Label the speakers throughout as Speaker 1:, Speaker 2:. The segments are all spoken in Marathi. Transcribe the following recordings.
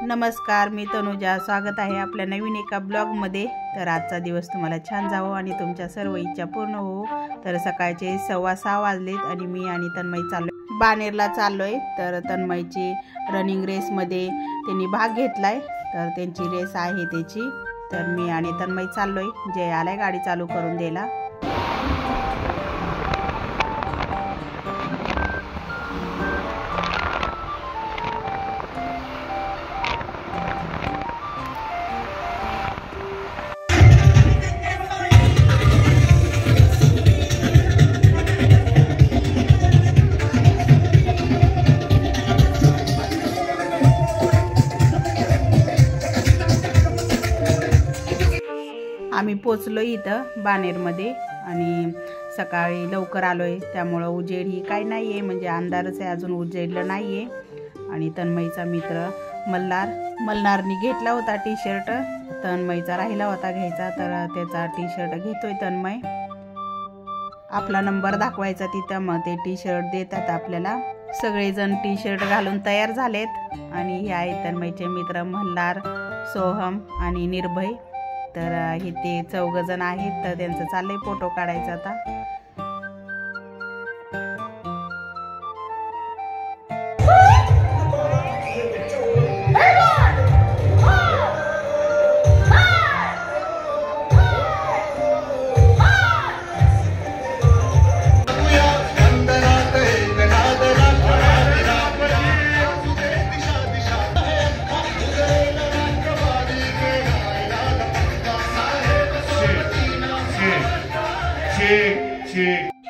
Speaker 1: नमस्कार, मी तनुजा. स्वागत आहे आपल्या नवीन एका ब्लॉगमध्ये. तर आजचा दिवस तुम्हाला छान जावो आणि तुमच्या सर्व इच्छा पूर्ण हो. तर सकाळचे 6:15 वाजलेत आणि मी आणि तन्मय चाललोय बानेरला चाललोय. तर तन्मयची रनिंग रेसमध्ये त्यांनी भाग घेतलाय, तर त्यांची रेस आहे त्याची. तर मी आणि तन्मय चाललोय. जय आलाय गाडी चालू करून द्यायला. आम्ही पोचलो इथं बानेरमध्ये आणि सकाळी लवकर आलोय, त्यामुळं उजेड ही काय नाही आहे, म्हणजे अंधारच आहे, अजून उजेडलं नाही आहे. आणि तन्मयचा मित्र मल्हारनी घेतला होता टी शर्ट. तन्मयचा राहिला होता घ्यायचा, तर त्याचा टी शर्ट घेतोय तन्मय. आपला नंबर दाखवायचा तिथं, मग ते टी शर्ट देतात आपल्याला. सगळेजण टी शर्ट घालून तयार झालेत आणि हे आहेत तन्मयचे मित्र मल्हार, सोहम आणि निर्भय. तर हे ते 4 जण आहेत. तर त्यांचं चाललंय फोटो काढायचा आता.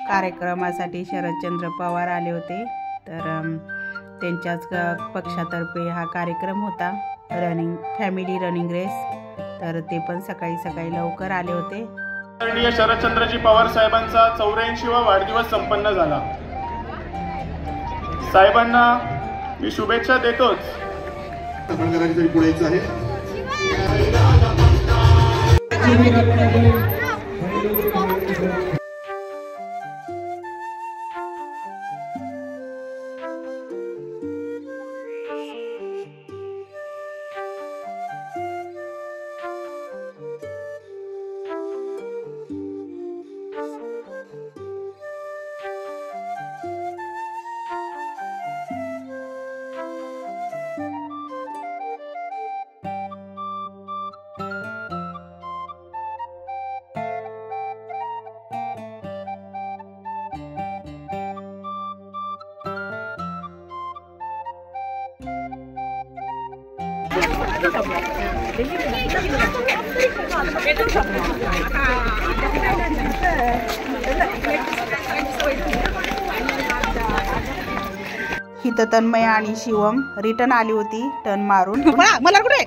Speaker 1: कार्यक्रमासाठी शरदचंद्र पवार आले होते. तर त्यांच्याच पक्षातर्फे हा कार्यक्रम होता, फॅमिली रनिंग रेस. तर ते पण सकाळी लवकर आले होते.
Speaker 2: आदरणीय शरदचंद्रजी पवार साहेबांचा 84वा वाढदिवस संपन्न झाला. साहेबांना मी शुभेच्छा देतोच.
Speaker 1: हिथं तन्मय आणि शिवम रिटर्न आली होती टर्न मारून. मला कुठे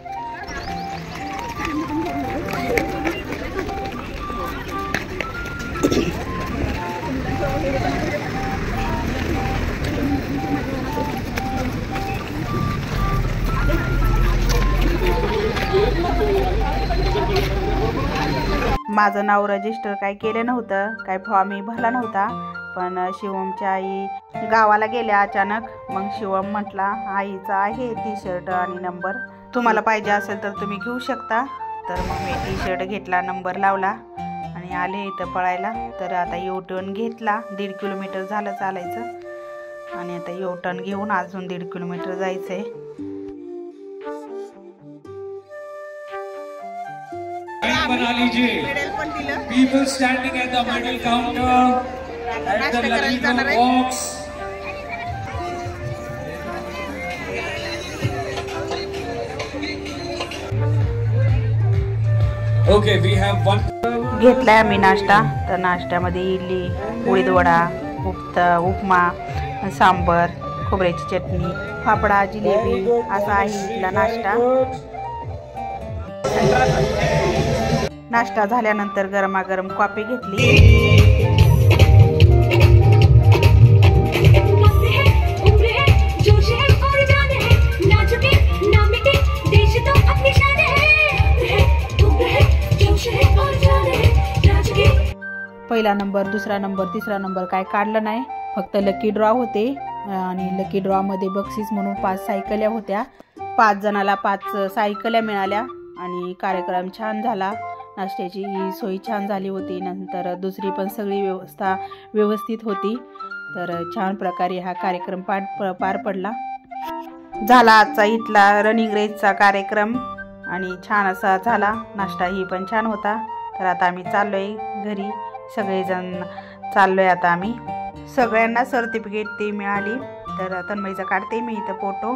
Speaker 1: माझं नाव रजिस्टर काय केलं नव्हतं, काय फॉर्मही भरला नव्हता. पण शिवमच्या आई गावाला गेल्या अचानक. मग शिवम म्हटला आईचा आहे टी शर्ट आणि नंबर, तुम्हाला पाहिजे असेल तर तुम्ही घेऊ शकता. तर मग मी टी शर्ट घेतला, नंबर लावला आणि आले इथं पळायला. तर आता यू टर्न घेतला. 1.5 किलोमीटर झालं चालायचं आणि आता यू टर्न घेऊन अजून 1.5 किलोमीटर जायचंय.
Speaker 3: बना लीजिए. People standing at the medal counter, at the lucky draw box. Okay, we have one.
Speaker 1: घेतलाय आम्ही नाश्ता. तर नाश्त्यामध्ये इडली, उडीद वडा, उपमा, सांबर, खोबऱ्याची चटणी, फाफडा, जिलेबी असा आहे इथला नाश्ता. नाश्ता झाल्यानंतर गरमागरम कॉफी घेतली. पहिला नंबर, दुसरा नंबर, तिसरा नंबर काय काढलं नाही, फक्त लकी ड्रॉ होते आणि लकी ड्रॉ मध्ये बक्षीस म्हणून 5 सायकल्या होत्या. 5 जणाला 5 सायकल्या मिळाल्या आणि कार्यक्रम छान झाला. नाश्त्याची सोय छान झाली होती. नंतर दुसरी पण सगळी व्यवस्था व्यवस्थित होती. तर छान प्रकारे हा कार्यक्रम पार पडला. झाला आजचा इथला रनिंग रेसचा कार्यक्रम आणि छान असा झाला. नाश्ताही पण छान होता. तर आता आम्ही चाललोय घरी. सगळेजण चाललोय आता आम्ही. सगळ्यांना सर्टिफिकेट ती मिळाली. तर तन्मयचा काढते मी इथं फोटो.